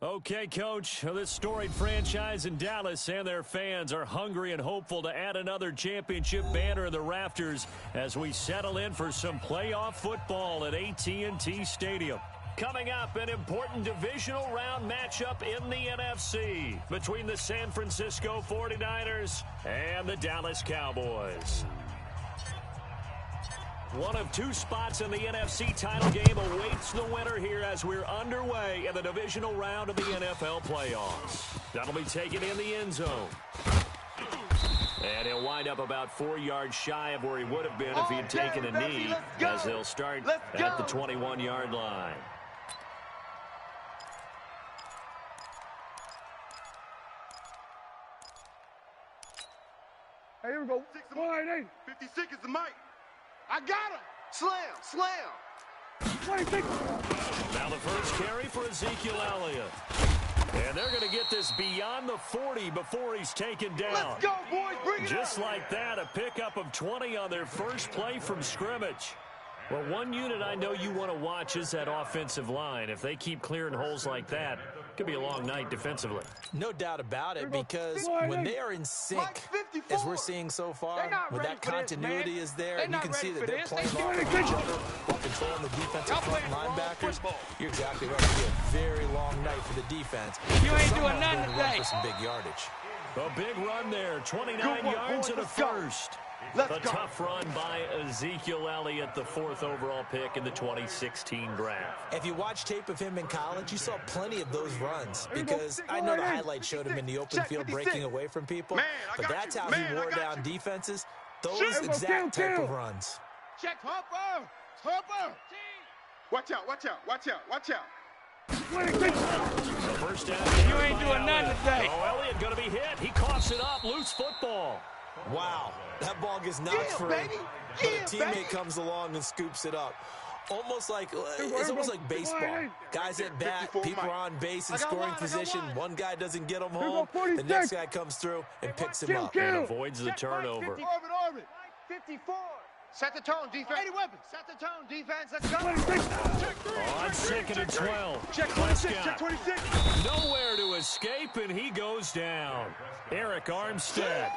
Okay, Coach, this storied franchise in Dallas and their fans are hungry and hopeful to add another championship banner in the rafters as we settle in for some playoff football at AT&T Stadium. Coming up, an important divisional round matchup in the NFC between the San Francisco 49ers and the Dallas Cowboys. One of two spots in the NFC title game awaits the winner here as we're underway in the divisional round of the NFL playoffs. That'll be taken in the end zone. And he'll wind up about 4 yards shy of where he would have been if he had taken a knee, as they'll start at the 21-yard line. Hey, here we go. 56 is the mic. I got him. Slam. Now the first carry for Ezekiel Elliott. And they're going to get this beyond the 40 before he's taken down. Let's go, boys. Bring it Just up. like that, a pickup of 20 on their first play from scrimmage. Well, one unit I know you want to watch is that offensive line. If they keep clearing holes like that, it could be a long night defensively. No doubt about it, because when they are in sync, as we're seeing so far, when that continuity is there, and you can see that they're playing off of each other while controlling the defensive front linebackers, you're exactly right. It'll be a very long night for the defense. You ain't doing nothing today. For some big yardage. A big run there, 29 yards and a first. A tough run by Ezekiel Elliott, the 4th overall pick in the 2016 draft. If you watch tape of him in college, you saw plenty of those runs, because I know the highlights showed him in the open field breaking away from people, but that's how he wore down defenses, those exact type of runs. Check Hopper. Watch out. The first down. You ain't doing nothing today. Oh, Elliott going to be hit. He coughs it up. Loose football. Wow, that ball gets knocked free, but a teammate comes along and scoops it up. It's almost like baseball. Guys at bat, people are on base in scoring position. One guy doesn't get him home. The next guy comes through and picks him up. And avoids the turnover. Orbit. 54. Set the tone, defense. 80 weapons. Set the tone, defense. Let's go. Check 3. On 2nd and 12. Check 26. Check 26. Nowhere to escape, and he goes down. Eric Armstead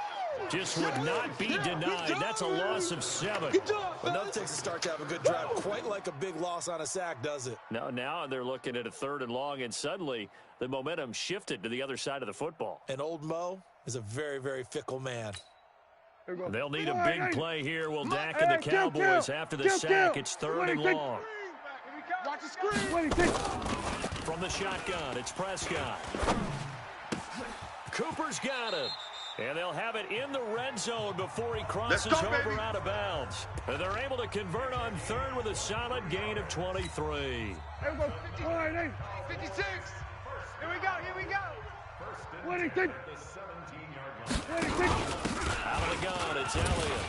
just would not be denied. That's a loss of 7. Another takes a start to have a good drive. Quite like a big loss on a sack, does it? Now they're looking at a 3rd and long, and suddenly the momentum shifted to the other side of the football. And old Mo is a very, very fickle man. They'll need a big play here. Will Dak and the Cowboys after the sack. It's 3rd and long. Watch the screen. From the shotgun, it's Prescott. Cooper's got it. And they'll have it in the red zone before he crosses over out of bounds. And they're able to convert on 3rd with a solid gain of 23. 56. Here we go. 26. Out of the gun, it's Elliott.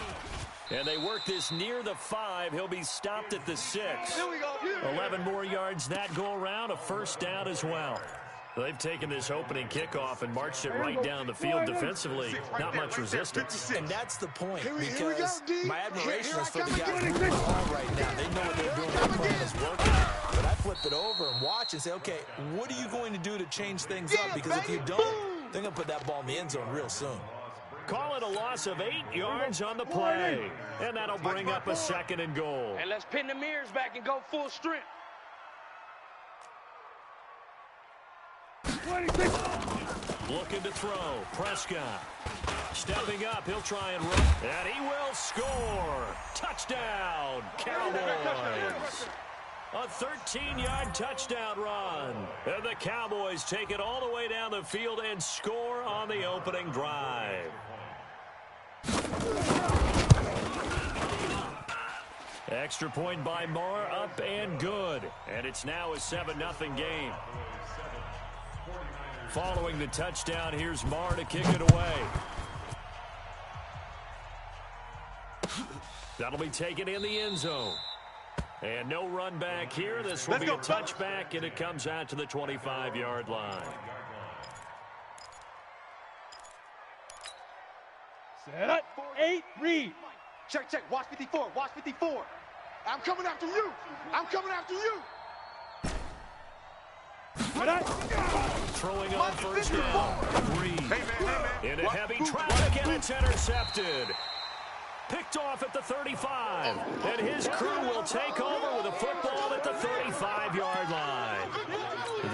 And they work this near the 5. He'll be stopped at the 6. Here we go. 11 more yards that go around, a first down as well. They've taken this opening kickoff and marched it right down the field defensively. Not much resistance. And that's the point, because my admiration is for the guys moving the ball right now. They know what they're doing. Their plan is working. But I flip it over and watch and say, okay, what are you going to do to change things up? Because if you don't, they're going to put that ball in the end zone real soon. Call it a loss of 8 yards on the play. And that'll bring up a 2nd and goal. And let's pin the mirrors back and go full strength. Looking to throw. Prescott. Stepping up. He'll try and run. And he will score. Touchdown, Cowboys. A 13-yard touchdown run. And the Cowboys take it all the way down the field and score on the opening drive. Extra point by Moore, up and good. And it's now a 7-0 game. Following the touchdown, here's Marr to kick it away. That'll be taken in the end zone. And no run back here. This will be a touchback, and it comes out to the 25-yard line. Set. 8, read. Check. Watch 54. I'm coming after you. throwing on first down. Reed into heavy traffic, and it's intercepted. Picked off at the 35, and his crew will take over with a football at the 35-yard line.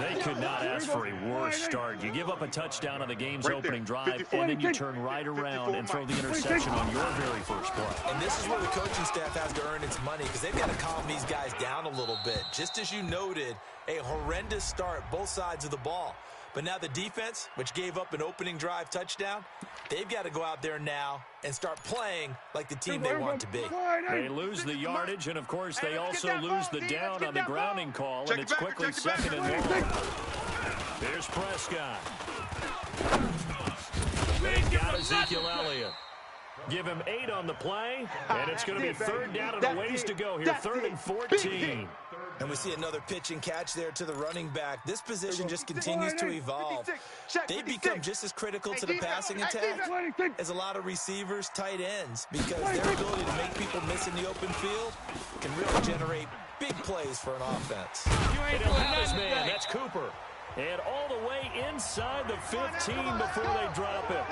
They could not ask for a worse start. You give up a touchdown on the game's opening drive, and then you turn right around and throw the interception on your very first play. And this is where the coaching staff has to earn its money, because they've got to calm these guys down a little bit. Just as you noted, a horrendous start, both sides of the ball. But now the defense, which gave up an opening drive touchdown, they've got to go out there now and start playing like the team they want to be. They lose the yardage, and, of course, they also lose the down on the grounding call, and it's quickly second and long. Here's Prescott. They've got Ezekiel Elliott. Give him 8 on the play, and it's going to be third down and a ways to go here, 3rd and 14. And we see another pitch and catch there to the running back. This position just continues to evolve. They become just as critical to the passing attack as a lot of receivers, tight ends, because their ability to make people miss in the open field can really generate big plays for an offense. And he'll have his man. That's Cooper. And all the way inside the 15 before they drop it.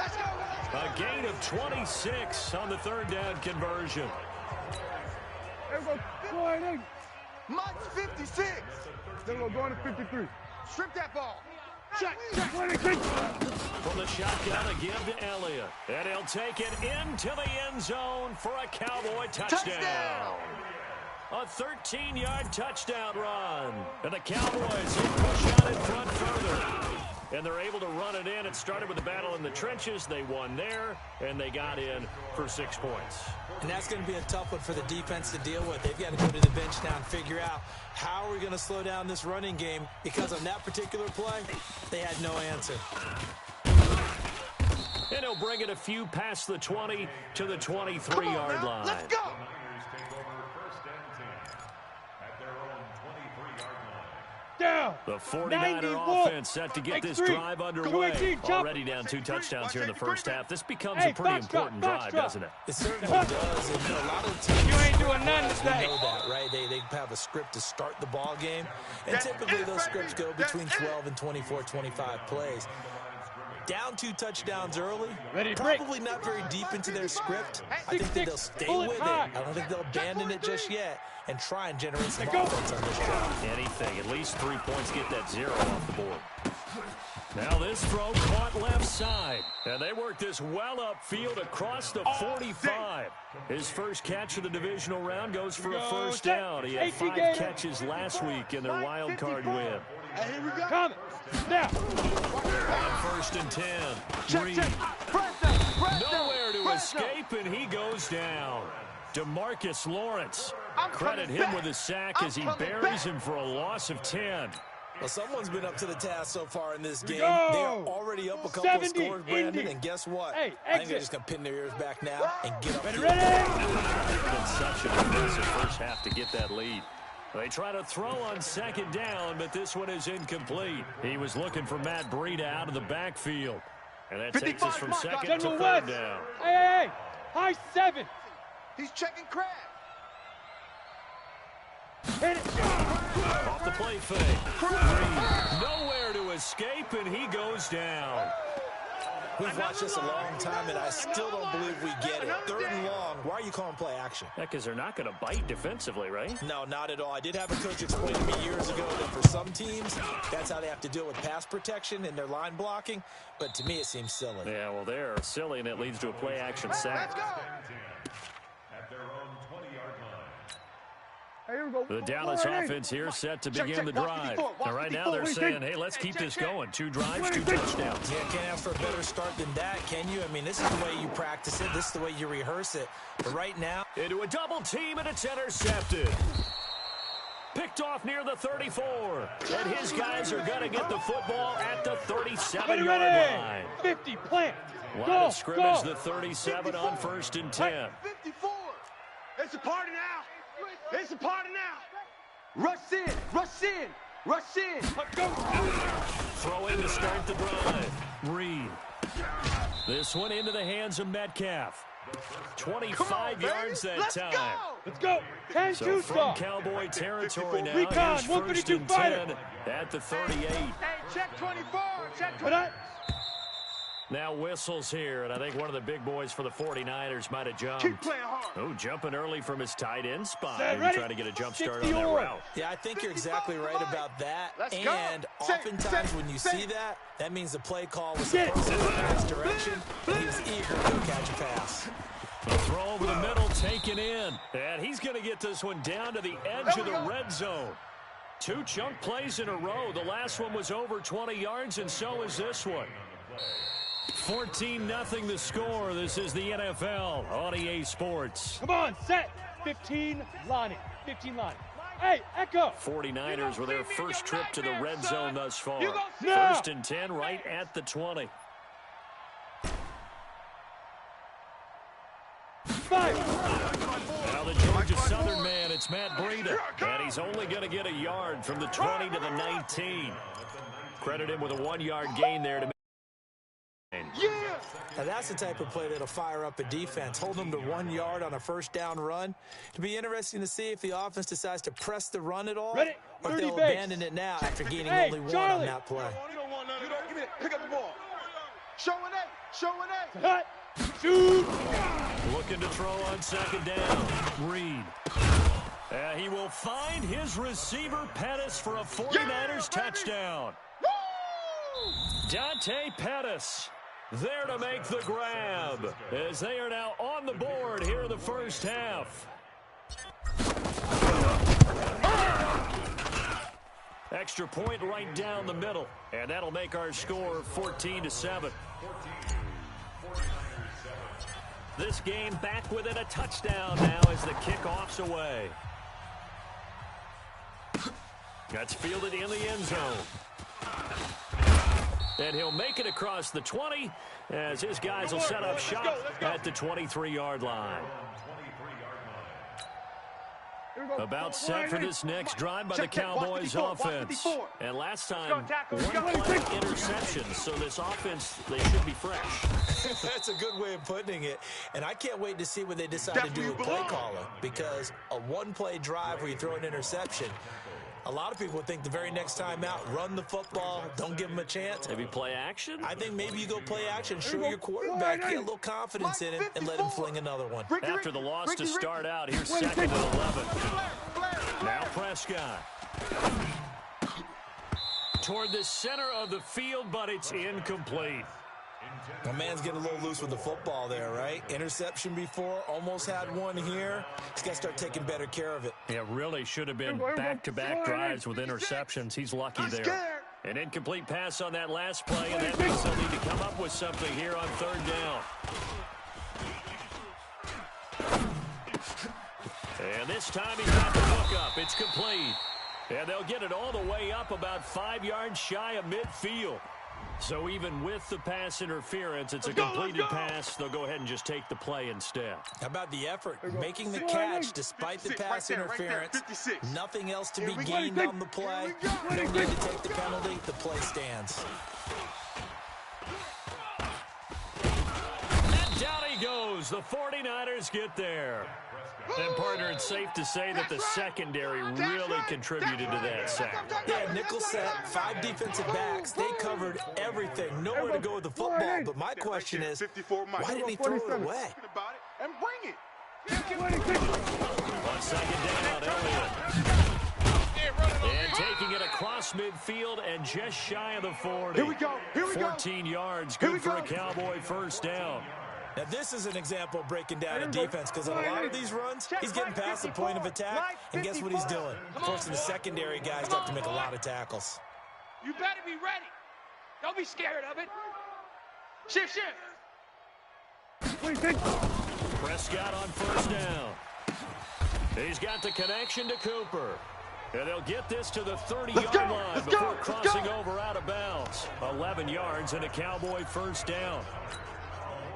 A gain of 26 on the third down conversion. Mike's 56. Then we're going to 53. Strip that ball. Check. From the shotgun, a give to Elliott. And he'll take it into the end zone for a Cowboy touchdown. A 13-yard touchdown run. And the Cowboys push out in front further. And they're able to run it in. It started with a battle in the trenches. They won there, and they got in for 6 points. And that's going to be a tough one for the defense to deal with. They've got to go to the bench now and figure out how are we going to slow down this running game, because on that particular play, they had no answer. And he'll bring it a few past the 20 to the 23-yard line. Let's go. Down. The 49er offense set to get this drive underway. Already down 2 touchdowns here in the first half. This becomes a pretty important drive, doesn't it? It certainly does. And a lot of teams, You ain't doing nothing today. know that, right? They have a script to start the ball game. And typically those scripts go between 12 and 24, 25 plays. Down 2 touchdowns early, probably not very deep into their script. I think that they'll stay with it. I don't think they'll abandon it just yet and try and generate some offense on this drive. Anything, at least 3 points, get that 0 off the board. Now this throw caught left side. And they work this well upfield across the 45. His first catch of the divisional round goes for a first down. He had 5 catches last week in their wild card win. Here we go. Come. Now. On 1st and 10. Reed. Nowhere to escape, and he goes down. DeMarcus Lawrence. Credit him with a sack as he buries him for a loss of 10. Well, someone's been up to the task so far in this game. They're already up a couple of scores, Brandon, and guess what? I think they're just going to pin their ears back now and get up. It's been such an impressive first half to get that lead. They try to throw on 2nd down, but this one is incomplete. He was looking for Matt Breida out of the backfield. And that takes us from 2nd to 3rd down. Hey, high 7. He's checking Crab. Hit it. Off the play fake. Nowhere to escape, and he goes down. We've watched this a long time, and I still don't believe we get it. 3rd and long. Why are you calling play action? Yeah, because they're not going to bite defensively, right? No, not at all. I did have a coach explain to me years ago that for some teams, that's how they have to deal with pass protection and their line blocking. But to me, it seems silly. Yeah, well, they're silly, and it leads to a play action sack. Let's go. The Dallas offense here set to begin the drive. And right now they're saying, hey, let's keep this going. 2 drives, 2 touchdowns. Yeah, can't ask for a better start than that, can you? I mean, this is the way you practice it. This is the way you rehearse it. But right now, into a double team, and it's intercepted. Picked off near the 34. And his guys are going to get the football at the 37-yard line. 50, plant. Line of scrimmage, the 37 on 1st and 10. 54. It's a party now. It's a party now. Rush in. Rush in. Rush in. Go. Throw in to start the drive. Reed. This one into the hands of Metcalf. 25 yards that time. Let's go. 10-2 So from stop. Cowboy territory now, Recon, here's first 152 and fighter. 10 at the 38. Hey, check 24. Check What 24. up? Now whistles here, and I think one of the big boys for the 49ers might have jumped. Keep playing hard. Oh, jumping early from his tight end spot. Set, Maybe ready? trying to get a jump start 60 on that or. route. Yeah, I think you're exactly right about that. Let's go. And Set, oftentimes set, when you set. see that, that means the play call was Get it. supposed to go in this direction, and he was eager to go catch a pass. The throw over the middle taken in. And he's going to get this one down to the edge of the red zone. 2 chunk plays in a row. The last one was over 20 yards, and so is this one. 14-0 the score. This is the NFL on EA Sports. Come on, set. 15 lining. 15 lining. Hey, Echo. 49ers with their first trip to the red zone thus far. Now. First and 10 right at the 20. 5. Now the Georgia Southern man, it's Matt Breida. And he's only going to get a yard from the 20 to the 19. Credit him with a 1-yard gain there to Now, that's the type of play that'll fire up a defense. Hold them to 1 yard on a first down run. It'll be interesting to see if the offense decides to press the run at all, Ready? or if 30 they'll base. abandon it now after gaining Hey, only 1 Charlie. on that play. You don't want nothing. Give me that. Pick up the ball. Show an A. Show an A. Cut. Shoot. looking to throw on second down. Reed. He will find his receiver Pettis for a 49ers touchdown. Dante Pettis there to make the grab as they are now on the board here in the first half. Extra point right down the middle, and that'll make our score 14-7. This game back within a touchdown now as the kickoff's away. That's fielded in the end zone. And he'll make it across the 20 as his guys will set up shop at the 23-yard line. About set for this next drive by the Cowboys offense. And last time, one play interceptions, so this offense, they should be fresh. That's a good way of putting it. And I can't wait to see what they decide to do with play calling, because a one-play drive where you throw an interception, a lot of people think the very next time out, run the football, don't give them a chance. Maybe play action? I think maybe you go play action, show your quarterback, get a little confidence in him, and let him fling another one. After the loss to start out, here's second and 11. Now Prescott. Toward the center of the field, but it's incomplete. My man's getting a little loose with the football there, right? Interception before, almost had one here. He's got to start taking better care of it. Yeah, really should have been back-to-back drives with interceptions. He's lucky there. An incomplete pass on that last play, and that means they'll need to come up with something here on third down. And this time he's got the hook up. It's complete. And they'll get it all the way up about 5 yards shy of midfield. So even with the pass interference, it's a completed pass. They'll go ahead and just take the play instead. How about the effort? Making the catch despite the pass interference. Nothing else to be gained on the play. No need to take the penalty. The play stands. And down he goes. The 49ers get there. And, partner, it's safe to say that the secondary really contributed to that sack. Yeah, nickel set, 5 defensive backs. They covered everything. Nowhere to go with the football. But my question is, why didn't he throw it away? And bring it. On second down, Elliott. And taking it across midfield and just shy of the 40. Here we go. 14 yards, good for a Cowboy first down. Now, this is an example of breaking down a defense, because on a lot of these runs, he's getting past the point of attack, and guess what he's doing? Forcing the secondary guys to have to make a lot of tackles. You better be ready. Don't be scared of it. Shift. Prescott on first down. He's got the connection to Cooper. And they'll get this to the 30-yard line before crossing over out of bounds. 11 yards and a Cowboy first down.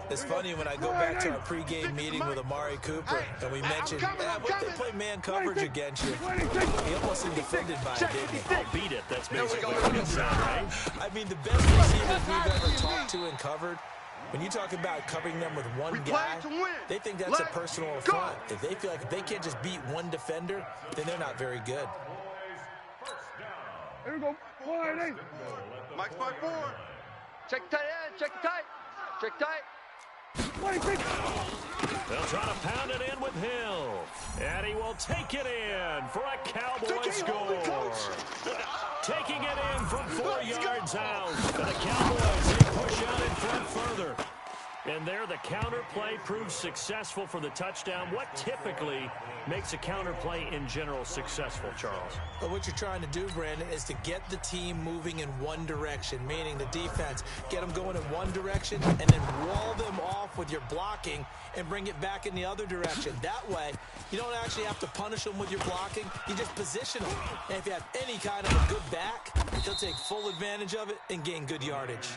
It's funny when I go back to our pregame meeting with Amari Cooper, and we mentioned, what if they play man coverage against you? He almost seemed offended by it, didn't he? I'll beat it. That's basically what he said, right? I mean, the best receivers we've ever talked to and covered, When you talk about covering them with one guy, they think that's a personal affront. If they feel like if they can't just beat one defender, then they're not very good. Here we go. Mike's 5-4. Check tight end. Check tight. Check tight. They'll try to pound it in with Hill. And he will take it in for a Cowboys score. Taking it in from 4 yards out. And the Cowboys, they push out in front further. And there, the counter play proves successful for the touchdown. What typically makes a counter play in general successful, Charles? But what you're trying to do, Brandon, is to get the team moving in one direction, meaning the defense, get them going in one direction and then wall them off with your blocking and bring it back in the other direction. That way, you don't actually have to punish them with your blocking. You just position them. And if you have any kind of a good back, they'll take full advantage of it and gain good yardage.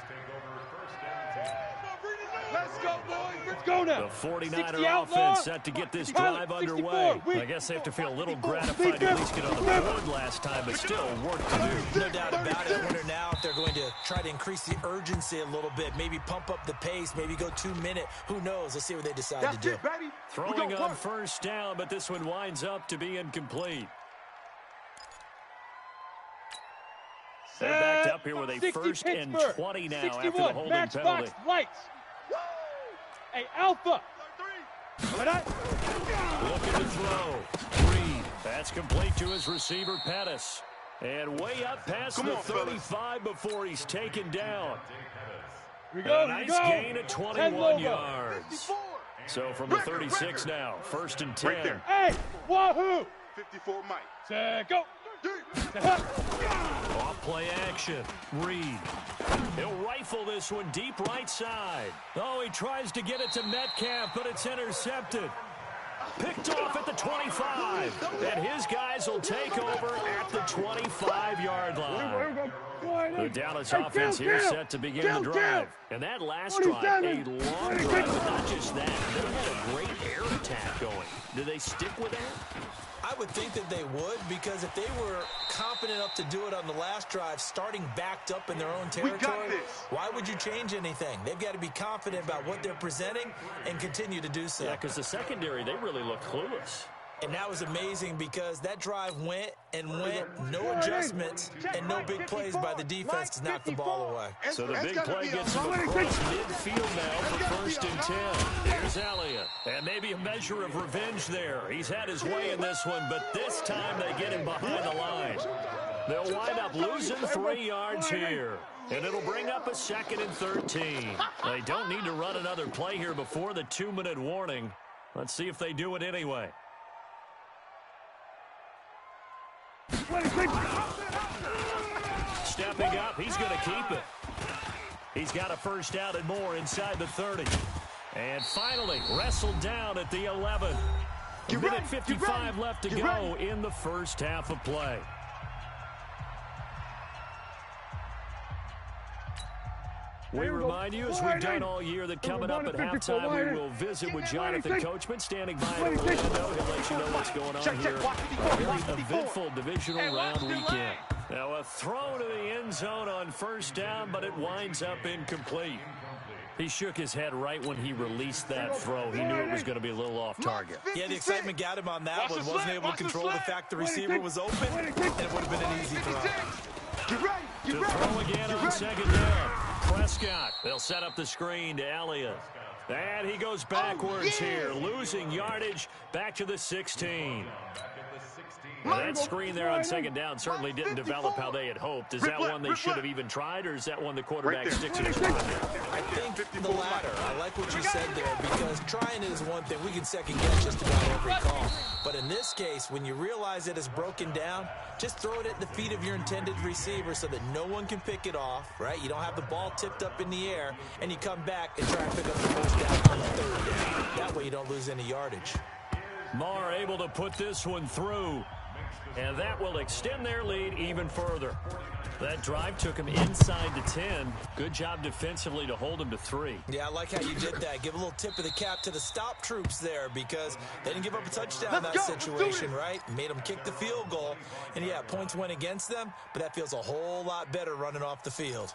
Let's go, boys. Let's go now. The 49er offense set to get this drive underway. I guess they have to feel a little gratified to at least get on the board last time, but still work to do. No doubt about it. I wonder now if they're going to try to increase the urgency a little bit, maybe pump up the pace, maybe go 2-minute. Who knows? Let's see what they decide to do. Throwing on first down, but this one winds up to be incomplete. They're backed up here with a 1st and 20 now after the holding match penalty. Box, lights. Hey, Alpha. Looking to throw. Reed. That's complete to his receiver, Pettis. And way up past the 35 before he's taken down. Here we go. A nice gain of 21 yards. So from the 36 now, 1st and 10. Right there. Hey, wahoo. 54 Mike. Set, go. Off play action. Reed. He'll rifle this one deep right side. Oh, he tries to get it to Metcalf, but it's intercepted. Picked off at the 25. And his guys will take over at the 25-yard line. The Dallas offense here set to begin the drive. And that last drive, a long drive. But not just that, they had a great air attack going. Do they stick with that? I would think that they would, because if they were confident enough to do it on the last drive, starting backed up in their own territory, why would you change anything? They've got to be confident about what they're presenting and continue to do so. Yeah, because the secondary, they really look clueless. And that was amazing because that drive went, no adjustments, and no big plays by the defense to knock the ball away. So the big play gets him across midfield now for 1st and 10. Here's Elliott. And maybe a measure of revenge there. He's had his way in this one, but this time they get him behind the line. They'll wind up losing 3 yards here. And it'll bring up a 2nd and 13. They don't need to run another play here before the 2-minute warning. Let's see if they do it anyway. Stepping up, he's going to keep it. He's got a 1st down and more inside the 30. And finally, wrestled down at the 11. A minute 55 left to go in the first half of play. We remind you, as we've done all year, that coming up at halftime, we will visit with Jonathan Coachman, standing by in Orlando. He'll let you know what's going on here. A very eventful divisional round weekend. Now, a throw to the end zone on 1st down, but it winds up incomplete. He shook his head right when he released that throw. He knew it was going to be a little off target. Yeah, the excitement got him on that one. Wasn't able to control the fact the receiver was open, and it would have been an easy throw. To throw again on 2nd down. Prescott, they'll set up the screen to Elliott. And he goes backwards here, losing yardage back to the 16. Well, that screen there on 2nd down certainly didn't develop how they had hoped. Is that one they should have even tried, or is that one the quarterback sticks in his pocket? I think the latter. I like what you said there, because trying is one thing. We can second guess just about every call. But in this case, when you realize it is broken down, just throw it at the feet of your intended receiver so that no one can pick it off, right? You don't have the ball tipped up in the air, and you come back and try and pick up the 1st down on 3rd down. That way you don't lose any yardage. Marr able to put this one through. And that will extend their lead even further. That drive took him inside the 10. Good job defensively to hold him to 3. Yeah, I like how you did that. Give a little tip of the cap to the stop troops there, because they didn't give up a touchdown in that situation, right? Made them kick the field goal. And, yeah, points went against them, but that feels a whole lot better running off the field.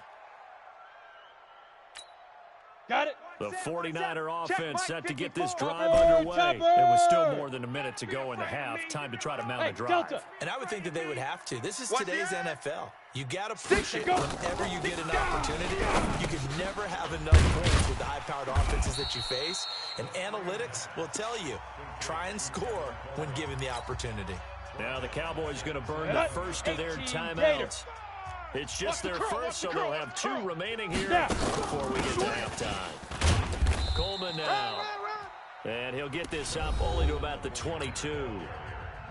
Got it. The 49er offense set to get this drive underway. It was still more than a minute to go in the half. Time to try to mount a drive. And I would think that they would have to. This is today's NFL. You got to push it whenever you get an opportunity. You can never have enough points with the high-powered offenses that you face. And analytics will tell you, try and score when given the opportunity. Now the Cowboys going to burn the first of their timeouts. It's just their first, so they'll have 2 remaining here before we get to halftime. Coleman now. And he'll get this up only to about the 22.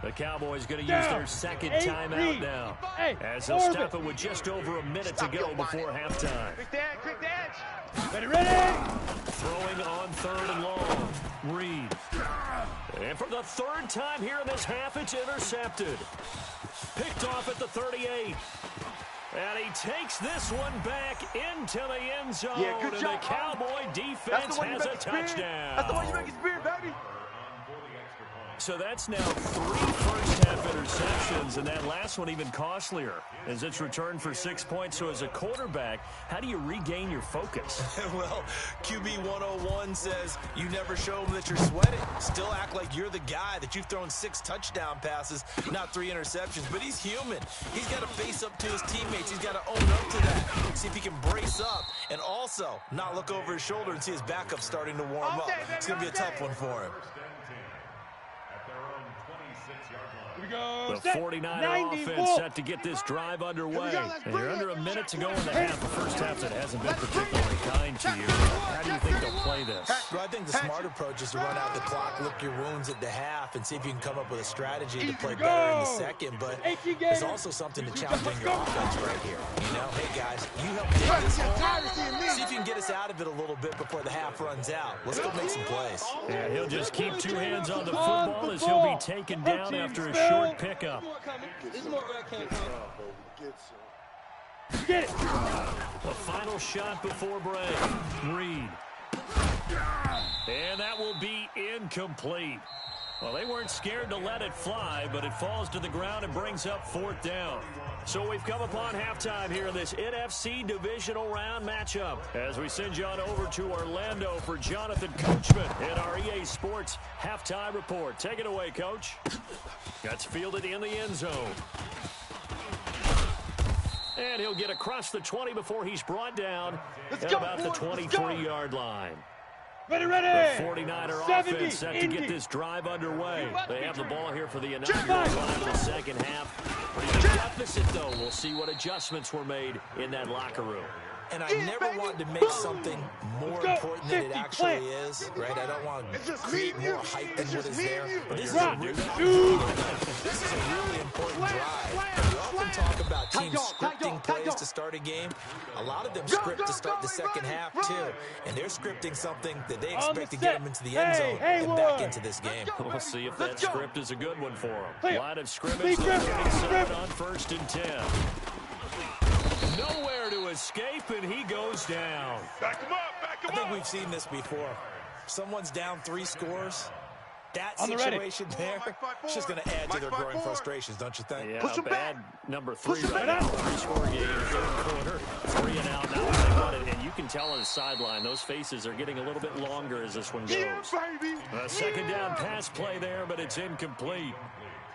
The Cowboys going to use their second timeout now, as they'll stop it with just over a minute to go before halftime. Quick edge. Ready. Throwing on 3rd and long. Reed. And for the 3rd time here in this half, it's intercepted. Picked off at the 38. And he takes this one back into the end zone. Yeah, good job, and the Cowboy defense has a touchdown. That's the one you make it spirit, baby. So that's now 3 first-half interceptions, and that last one even costlier as it's returned for 6 points. So as a quarterback, how do you regain your focus? Well, QB 101 says you never show them that you're sweating. Still act like you're the guy, that you've thrown 6 touchdown passes, not 3 interceptions. But he's human. He's got to face up to his teammates. He's got to own up to that. See if he can brace up and also not look over his shoulder and see his backup starting to warm up. It's going to be a tough one for him. The 49er offense set to get this drive underway. And you're under a minute to go in the half. The first half that hasn't been particularly kind to you. How do you think they'll play this? Well, I think the smart approach is to run out the clock, lick your wounds at the half, and see if you can come up with a strategy to play better in the second. But there's also something to challenging your offense right here. You know, hey, guys, you help take this home. See if you can get us out of it a little bit before the half runs out. Let's go make some plays. Yeah, he'll just keep 2 hands on the football as he'll be taken down after a short pickup. Get it. The final shot before break. Reed. And that will be incomplete. Well, they weren't scared to let it fly, but it falls to the ground and brings up 4th down. So we've come upon halftime here in this NFC divisional round matchup as we send you on over to Orlando for Jonathan Coachman in our EA Sports halftime report. Take it away, Coach. That's fielded in the end zone. And he'll get across the 20 before he's brought down at about the 23-yard line. Ready. The 49er offense set to get this drive underway. They have the ball here for the inaugural drive of the second half. Pretty good deficit, though. We'll see what adjustments were made in that locker room. And I never wanted to make something more important than it actually is, right? I don't want to create more hype than what is there. But this is a really important drive. We often talk about teams scripting plays to start a game. A lot of them script to start the second half, too. And they're scripting something that they expect to get them into the end zone and back into this game. We'll see if that script is a good one for them. Line of scrimmage, they're getting set on 1st and 10. Nowhere to escape, and he goes down. Back him up. I think we've seen this before. Someone's down 3 scores. That situation there, it's just going to add to their growing frustrations, don't you think? Yeah, bad number 3 right now. 3-score game, 3rd quarter, 3 and out. Now they want it, and you can tell on the sideline, those faces are getting a little bit longer as this one goes. A second down pass play there, but it's incomplete.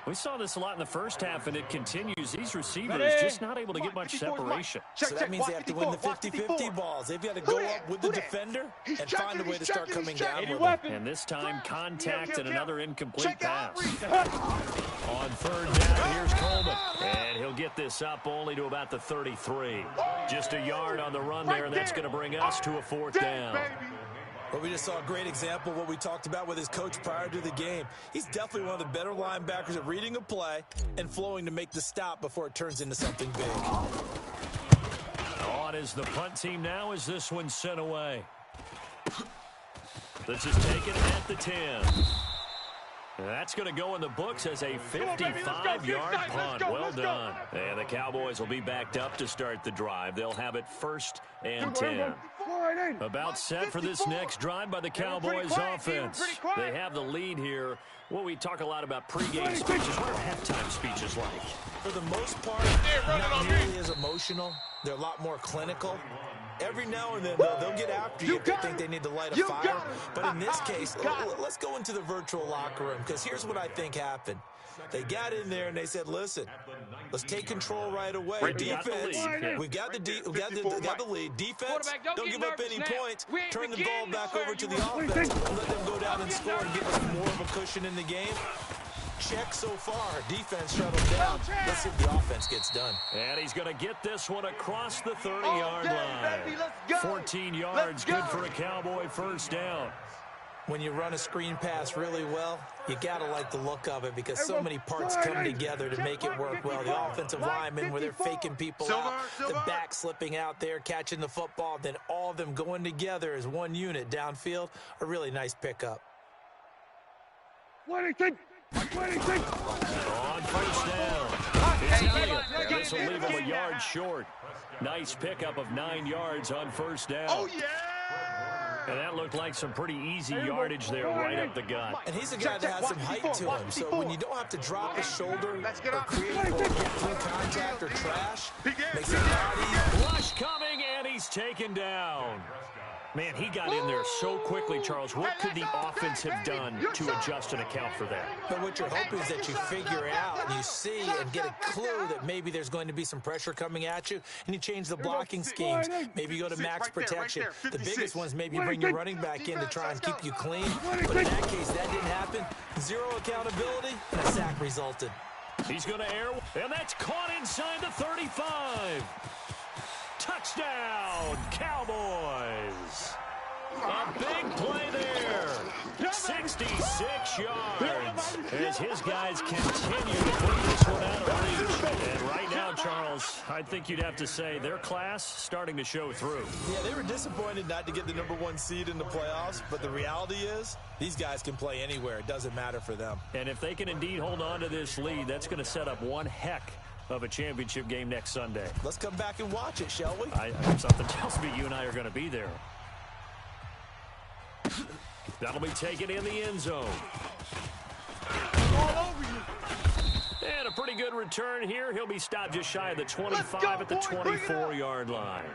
We saw this a lot in the first half, and it continues. These receivers just not able to get much separation. So that means they have to win the 50-50 balls. They've got to go up with the defender and find a way to start coming down with them. And this time, contact and another incomplete pass. On 3rd down, here's Coleman. And he'll get this up only to about the 33. Just a yard on the run there, and that's going to bring us to a 4th down. Well, we just saw a great example of what we talked about with his coach prior to the game. He's definitely one of the better linebackers at reading a play and flowing to make the stop before it turns into something big. On is the punt team now as this one's sent away. This is taken at the 10. That's going to go in the books as a 55-yard punt. Well done. And the Cowboys will be backed up to start the drive. They'll have it 1st and 10. About set for this next drive by the Cowboys offense. They have the lead here. Well, we talk a lot about pregame speeches. What are halftime speeches like? For the most part, not nearly as emotional. They're a lot more clinical. Every now and then, though, they'll get after you if they think they need to light a fire. But in this case, let's go into the virtual locker room, because here's what I think happened. They got in there and they said, listen, let's take control right away. Defense, we've got the lead. Defense, don't give up any points. Turn the ball back over to the offense and let them go down and score and give us more of a cushion in the game. Check so far. Defense shuttled down. Let's see if the offense gets done. And he's going to get this one across the 30-yard line. 14 yards, good for a Cowboy first down. When you run a screen pass really well, you got to like the look of it because so many parts come together to make it work well. The offensive linemen, where they're faking people out, the back slipping out there, catching the football, then all of them going together as one unit downfield, a really nice pickup. On first down, it's Elliott. This will leave him a yard short. Nice pickup of 9 yards on first down. Oh, yeah! And that looked like some pretty easy yardage there right up the gut. And he's a guy that has some height to him, so when you don't have to drop a shoulder or create or get through contact or trash, makes it a lot easier. Rush coming, and he's taken down. Man, he got in there so quickly, Charles. What could the offense have done to adjust and account for that? But what you're hoping is that you figure out and you see and get a clue that maybe there's going to be some pressure coming at you, and you change the blocking schemes. Maybe you go to max protection. The biggest ones, maybe you bring your running back in to try and keep you clean. But in that case, that didn't happen. Zero accountability, and a sack resulted. He's going to air, and that's caught inside the 35. Touchdown, Cowboys. A big play there. 66 yards as his guys continue to put this one out of reach. And right now, Charles, I think you'd have to say their class starting to show through. Yeah, they were disappointed not to get the #1 seed in the playoffs, but the reality is these guys can play anywhere. It doesn't matter for them. And if they can indeed hold on to this lead, that's going to set up one heck of a championship game next Sunday. Let's come back and watch it, shall we? Something tells me you and I are going to be there. That'll be taken in the end zone. All over you. And a pretty good return here. He'll be stopped just shy of the 25 at the 24-yard line.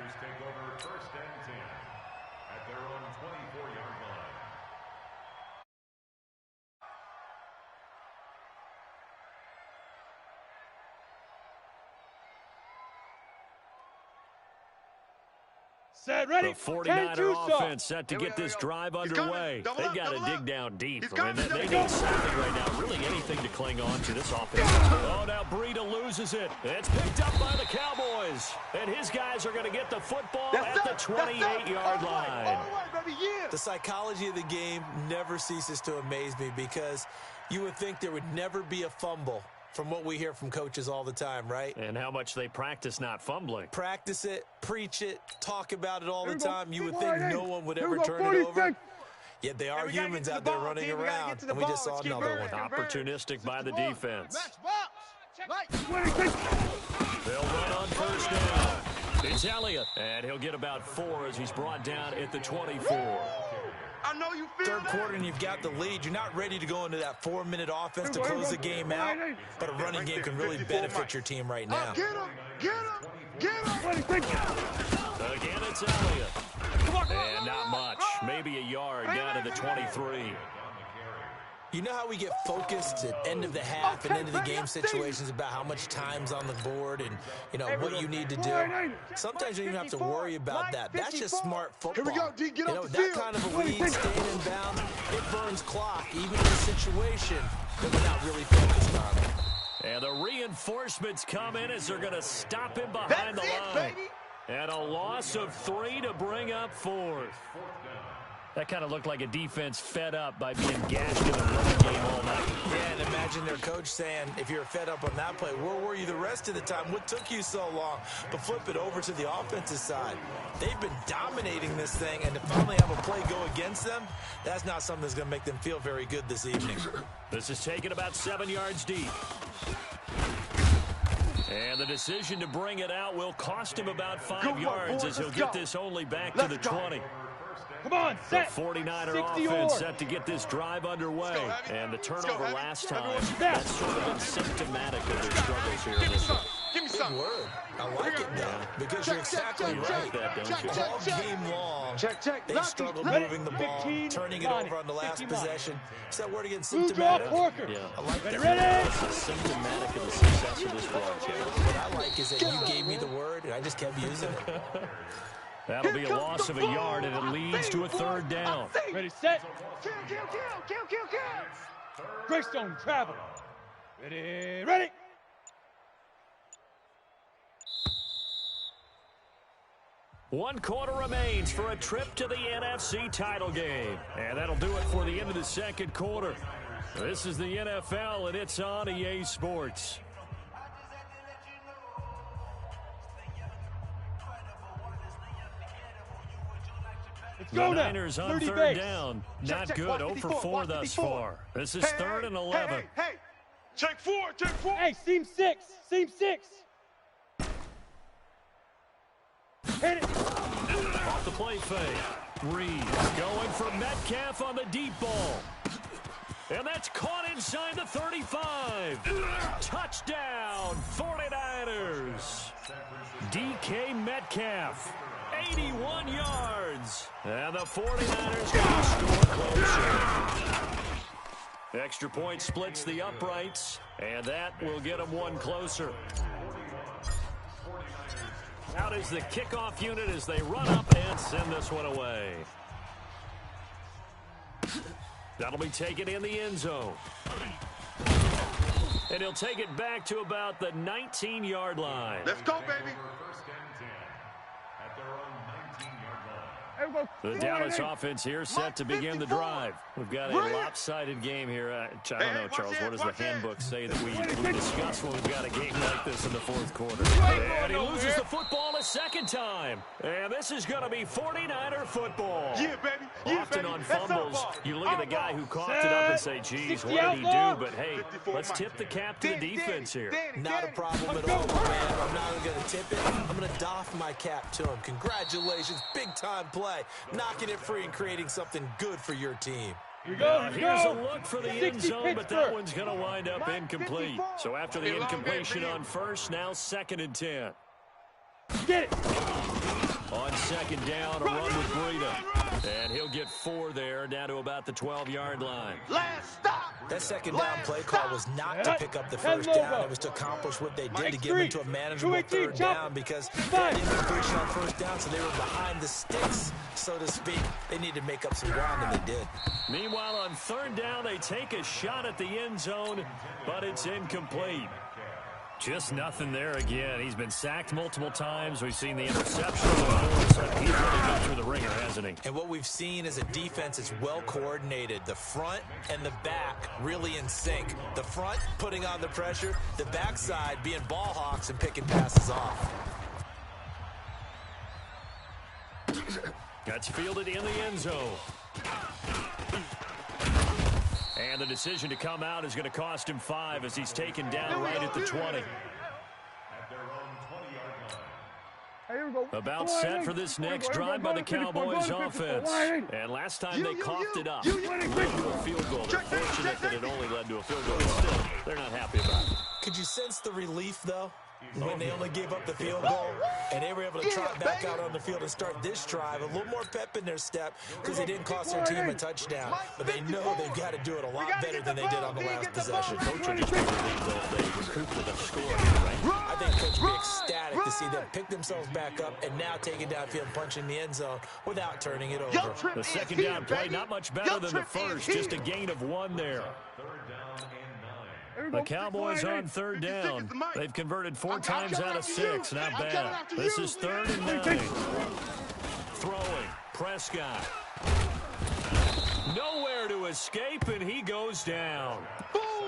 Set, ready. The 49er offense set to get this drive underway. They've got to dig down deep. I mean, they need something right now, really anything to cling on to this offense. Oh, now Breida loses it. It's picked up by the Cowboys. And his guys are going to get the football at the 28-yard line. The psychology of the game never ceases to amaze me because you would think there would never be a fumble from what we hear from coaches all the time, right? And how much they practice not fumbling. Practice it, preach it, talk about it all the time. You would think no one would ever turn it over. Yet they are humans out there running around, and we just saw another one. Opportunistic by the defense. They'll run on first down. It's Elliott, and he'll get about 4 as he's brought down at the 24. I know you feel Third quarter and you've got the lead. You're not ready to go into that 4-minute offense to close the game out, but a running game can really benefit your team right now. Get him! Get him! Get him! Again, it's Elliott. And not much. Maybe a yard down to the 23. You know how we get focused at end of the half and end of the game situations about how much time's on the board and, you know, what you need to do? Sometimes you don't even have to worry about that. That's just smart football. You know, that kind of a lead, staying in bounds, it burns clock, even in a situation that we're not really focused on. And the reinforcements come in as they're going to stop him behind the line. And a loss of 3 to bring up 4th. That kind of looked like a defense fed up by being gashed in the running game all night. Yeah, and imagine their coach saying, if you're fed up on that play, where were you the rest of the time? What took you so long? But flip it over to the offensive side. They've been dominating this thing, and to finally have a play go against them, that's not something that's going to make them feel very good this evening. This is taken about 7 yards deep. And the decision to bring it out will cost him about 5 yards as he'll get this only back to the 20. Come on, set. The 49er offense set to get this drive underway. And the turnover last time, that's sort of been symptomatic of their struggles here in this one. Give me Big some. word. I like it, though, because you're exactly right. All game long, they struggled moving the ball, turning it over on the last possession. Is that word again, symptomatic? Yeah. I like that. Ready? This is symptomatic of the success of this broadcast. What I like is that you gave me the word, and I just kept using it. That'll be a loss of a yard, and it leads to a third down. Ready, set. Kill, kill, kill, kill, kill, kill. Greystone, travel. Ready, ready. One quarter remains for a trip to the NFC title game. And that'll do it for the end of the second quarter. This is the NFL, and it's on EA Sports. The Niners on third down. Not good. 0 for 4 thus far. This is third and 11. Hey, check four, check four. Hey, seam six, seam six. Hit it. Off the play fake. Reed going for Metcalf on the deep ball. And that's caught inside the 35. Touchdown, 49ers. DK Metcalf, 81 yards. And the 49ers going to score closer. Extra point splits the uprights, and that will get them one closer. Out is the kickoff unit as they run up and send this one away. That'll be taken in the end zone. And he'll take it back to about the 19-yard line. Let's go, baby. The Dallas offense here set to begin the drive. We've got a lopsided game here. I don't know, Charles. What does the handbook say that we discuss when we've got a game like this in the fourth quarter? And he loses the football a second time. And this is going to be 49er football. Yeah, baby. Often on fumbles, you look at the guy who coughed it up and say, geez, what did he do? But, hey, let's tip the cap to the defense here. Not a problem at all, man. I'm not even going to tip it. I'm going to doff my cap to him. Congratulations. Big-time play. Knocking it free and creating something good for your team. Here we go. Here's a look for the end zone, but that one's going to wind up incomplete. So after the incompletion on first, now 2nd and 10. Get it. On second down, a run with Breida. And he'll get 4 there, down to about the 12-yard line. Last stop. That second down play call was not to pick up the first down. It was to accomplish what they did to get into a manageable third down because they had incompletion on first down, so they were behind the sticks, so to speak. They needed to make up some ground, and they did. Meanwhile, on third down, they take a shot at the end zone, but it's incomplete. Just nothing there again. He's been sacked multiple times. We've seen the interception before, so he's really been through the ringer, hasn't he? And what we've seen is a defense that's well coordinated. The front and the back really in sync. The front putting on the pressure, the backside being ball hawks and picking passes off. That's fielded in the end zone. And the decision to come out is going to cost him 5 as he's taken down right at the 20. About set for this next drive by the Cowboys offense. And last time they coughed it up. Led to a field goal. They're fortunate that it only led to a field goal. But still, they're not happy about it. Could you sense the relief, though? When they only gave up the field goal and they were able to trot back out on the field and start this drive, a little more pep in their step because they didn't cost their team a touchdown. But they know they've got to do it a lot better than they did on the last possession. Coach will just be relieved though if they recoup with a score, right? I think Coach will be ecstatic to see them pick themselves back up and now take it downfield and punch in the end zone without turning it over. The second down play, not much better than the first, just a gain of 1 there. The Cowboys on third down. They've converted 4 times out of 6. Not bad. This is 3rd and 9. Throwing. Prescott. Nowhere to escape, and he goes down.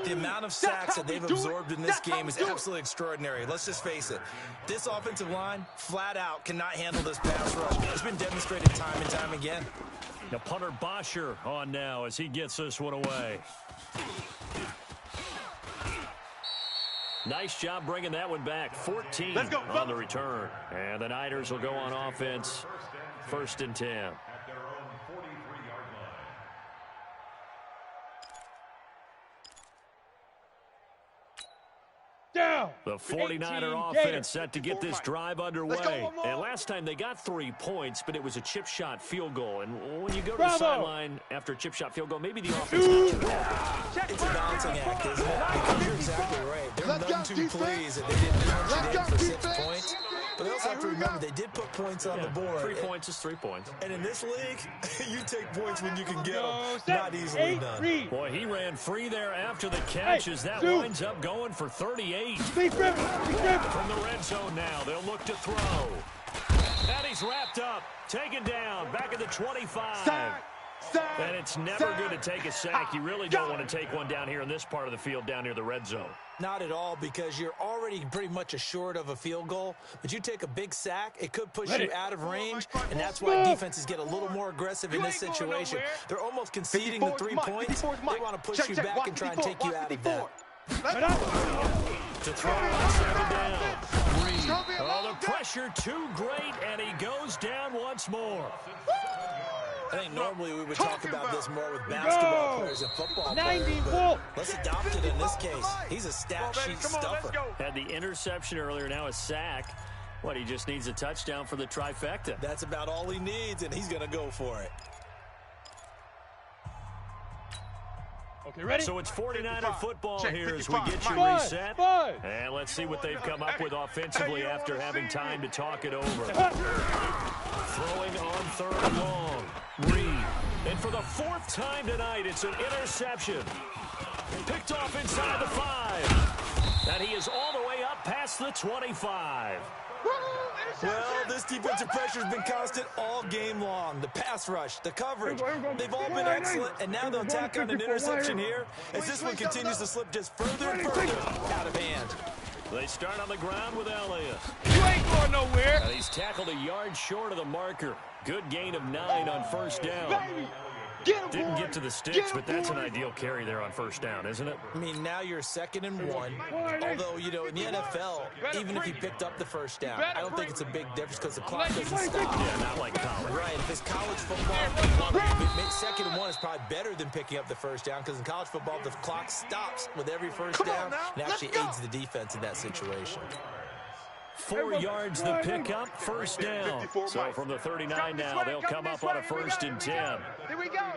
The amount of sacks that they've absorbed in this game is absolutely extraordinary. Let's just face it. This offensive line, flat out, cannot handle this pass rush. It's been demonstrated time and time again. The punter Bosher on now as he gets this one away. Nice job bringing that one back. 14 on the return. And the Niners will go on offense. 1st and 10. Down. The 49er offense set to get this drive underway. And last time they got 3 points, but it was a chip shot field goal. And when you go to the sideline after a chip shot field goal, maybe the offense is not too happy. It's a balancing act, isn't it? Because you're exactly right. They're none too pleased that they didn't punch it in for 6 points. But they also have to remember they did put points on the board. 3 points is 3 points. And in this league, you take points when you can get them. Not easily done. Boy, he ran free there after the catch as that winds up going for 38. From the red zone now, they'll look to throw. And he's wrapped up, taken down, back at the 25. And it's never good to take a sack. You really don't want to take one down here in this part of the field, down near the red zone. Not at all, because you're already pretty much assured of a field goal. But you take a big sack, it could push you out of range, and that's why defenses get a little more aggressive in this situation. They're almost conceding the 3 points. They want to push you back and try and take you out of that. To throw on 2nd down. Oh, the pressure too great, and he goes down once more. I think normally we would talk about this more with basketball players and football players, but let's adopt it in this case. He's a stat sheet stuffer. Had the interception earlier, now a sack. What, he just needs a touchdown for the trifecta. That's about all he needs, and he's going to go for it. Okay, ready? So it's 49er football here as we get you reset. And let's see what they've come up with offensively after having time to talk it over. Throwing on 3rd and long. Reed. And for the 4th time tonight, it's an interception. Picked off inside the 5. And he is all the way up past the 25. Well, this defensive pressure has been constant all game long. The pass rush, the coverage, they've all been excellent, and now they'll tack on an interception here as this one continues to slip just further and further out of hand. They start on the ground with Elliott. You ain't going nowhere. And he's tackled a yard short of the marker. Good gain of 9 on 1st down. Didn't get to the sticks, but that's an ideal carry there on 1st down, isn't it? I mean, now you're 2nd and 1. Although, you know, in the NFL, even if he picked up the 1st down, I don't think it's a big difference because the clock doesn't stop. Yeah, not like college. Right, if it's college football, 2nd and 1 is probably better than picking up the 1st down because in college football, the clock stops with every 1st down and actually aids the defense in that situation. 4 yards the pickup, 1st down. So from the 39 now, they'll come up on a 1st and 10. Here we go.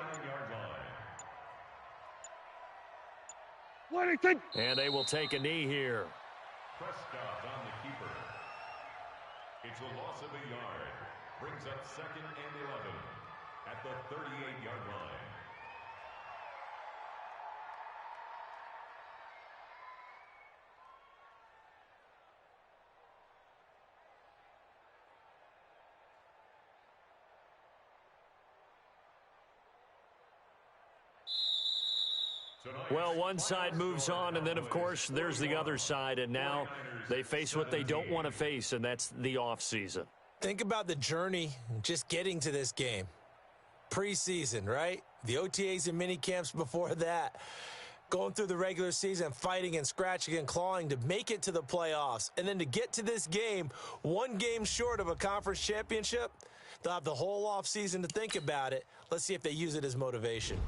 And they will take a knee here. Prescott on the keeper. It's a loss of a yard. Brings up 2nd and 11 at the 38-yard line. Well, one side moves on, and then, of course, there's the other side, and now they face what they don't want to face, and that's the offseason. Think about the journey just getting to this game. Preseason, right? The OTAs and mini camps before that. Going through the regular season, fighting and scratching and clawing to make it to the playoffs. And then to get to this game, 1 game short of a conference championship, they'll have the whole offseason to think about it. Let's see if they use it as motivation.